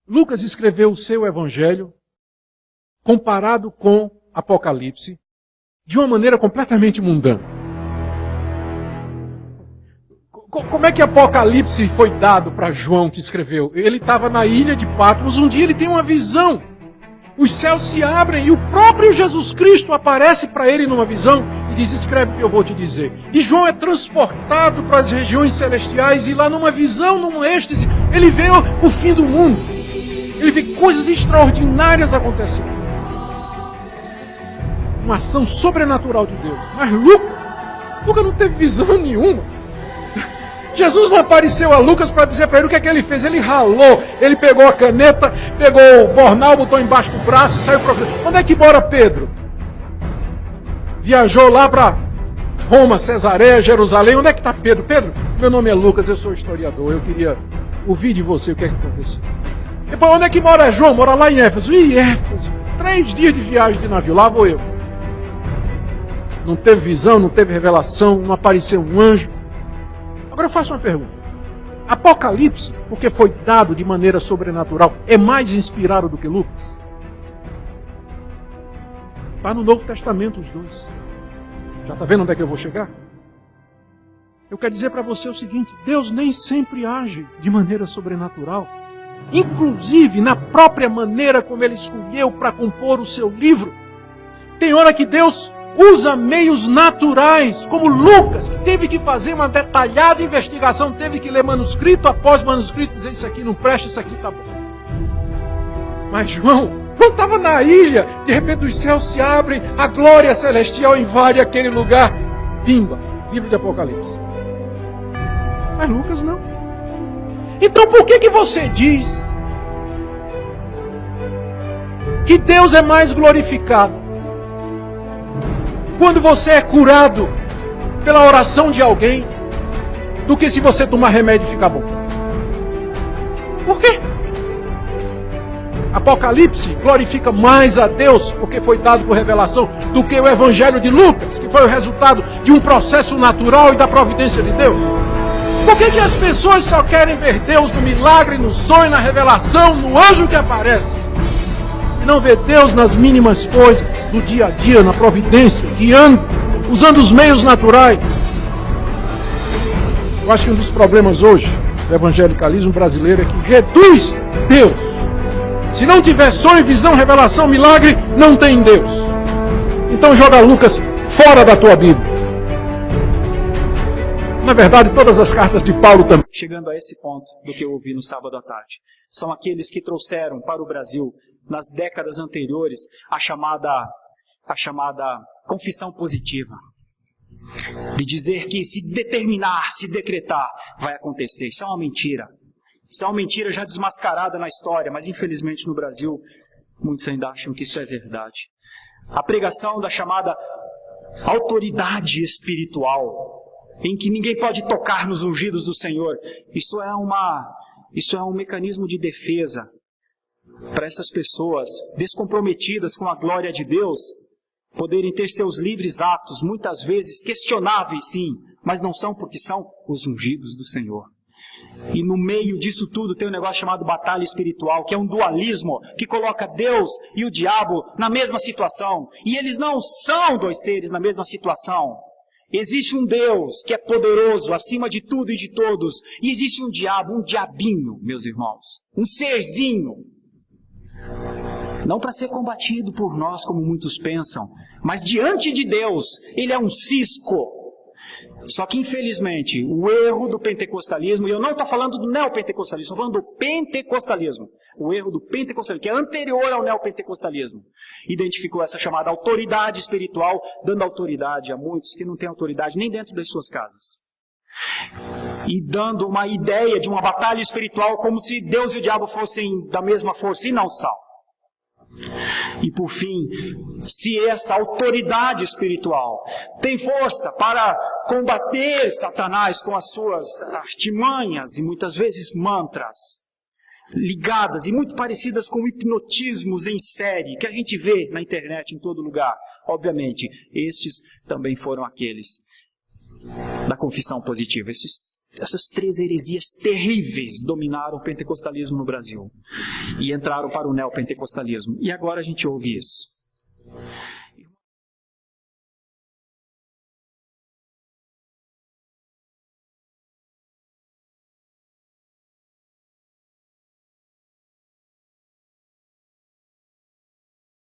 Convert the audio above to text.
Lucas escreveu o seu evangelho comparado com Apocalipse de uma maneira completamente mundana. Como é que Apocalipse foi dado para João que escreveu? Ele estava na ilha de Patmos, um dia ele tem uma visão. Os céus se abrem e o próprio Jesus Cristo aparece para ele numa visão e diz, escreve o que eu vou te dizer. E João é transportado para as regiões celestiais e lá numa visão, num êxtase, ele vê o fim do mundo. Ele vê coisas extraordinárias acontecendo. Uma ação sobrenatural de Deus. Mas Lucas não teve visão nenhuma. Jesus não apareceu a Lucas para dizer para ele o que é que ele fez. Ele ralou, ele pegou a caneta, pegou o bornal, botou embaixo do braço e saiu para frente. Onde é que mora Pedro? Viajou lá para Roma, Cesareia, Jerusalém. Onde é que está Pedro? Pedro, meu nome é Lucas, eu sou historiador. Eu queria ouvir de você o que é que aconteceu. Depois, onde é que mora João? Mora lá em Éfeso. Ih, Éfeso, 3 dias de viagem de navio, lá vou eu. Não teve visão, não teve revelação, não apareceu um anjo. Agora eu faço uma pergunta. Apocalipse, porque foi dado de maneira sobrenatural, é mais inspirado do que Lucas? Está no Novo Testamento os dois. Já está vendo onde é que eu vou chegar? Eu quero dizer para você o seguinte, Deus nem sempre age de maneira sobrenatural. Inclusive na própria maneira como Ele escolheu para compor o seu livro. Tem hora que Deus usa meios naturais, como Lucas, que teve que fazer uma detalhada investigação, teve que ler manuscrito após manuscrito, dizer isso aqui não presta, isso aqui está bom. Mas João estava na ilha, de repente os céus se abrem, a glória celestial invade aquele lugar. Pimba, livro de Apocalipse. Mas Lucas não. Então por que você diz que Deus é mais glorificado quando você é curado pela oração de alguém, do que se você tomar remédio e ficar bom? Por quê? Apocalipse glorifica mais a Deus, porque foi dado por revelação, do que o Evangelho de Lucas, que foi o resultado de um processo natural e da providência de Deus. Por que as pessoas só querem ver Deus no milagre, no sonho, na revelação, no anjo que aparece? Não vê Deus nas mínimas coisas do dia a dia, na providência, guiando, usando os meios naturais. Eu acho que um dos problemas hoje do evangelicalismo brasileiro é que reduz Deus. Se não tiver sonho, visão, revelação, milagre, não tem Deus. Então joga Lucas fora da tua Bíblia. Na verdade, todas as cartas de Paulo também. Chegando a esse ponto do que eu ouvi no sábado à tarde, são aqueles que trouxeram para o Brasil nas décadas anteriores, a chamada confissão positiva. De dizer que se determinar, se decretar, vai acontecer. Isso é uma mentira. Isso é uma mentira já desmascarada na história, mas infelizmente no Brasil, muitos ainda acham que isso é verdade. A pregação da chamada autoridade espiritual, em que ninguém pode tocar nos ungidos do Senhor, isso é um mecanismo de defesa para essas pessoas descomprometidas com a glória de Deus poderem ter seus livres atos, muitas vezes questionáveis sim, mas não são porque são os ungidos do Senhor. E no meio disso tudo tem um negócio chamado batalha espiritual, que é um dualismo que coloca Deus e o diabo na mesma situação. E eles não são dois seres na mesma situação. Existe um Deus que é poderoso acima de tudo e de todos. E existe um diabo, um diabinho, meus irmãos. Um serzinho. Não para ser combatido por nós, como muitos pensam, mas diante de Deus, ele é um cisco. Só que, infelizmente, o erro do pentecostalismo, e eu não estou falando do neopentecostalismo, estou falando do pentecostalismo. O erro do pentecostalismo, que é anterior ao neopentecostalismo, identificou essa chamada autoridade espiritual, dando autoridade a muitos que não têm autoridade nem dentro das suas casas. E dando uma ideia de uma batalha espiritual como se Deus e o diabo fossem da mesma força, e não são. E por fim, se essa autoridade espiritual tem força para combater Satanás com as suas artimanhas e muitas vezes mantras ligadas e muito parecidas com hipnotismos em série que a gente vê na internet em todo lugar, obviamente, estes também foram aqueles da confissão positiva. Esses Essas três heresias terríveis dominaram o pentecostalismo no Brasil e entraram para o neopentecostalismo. E agora a gente ouve isso.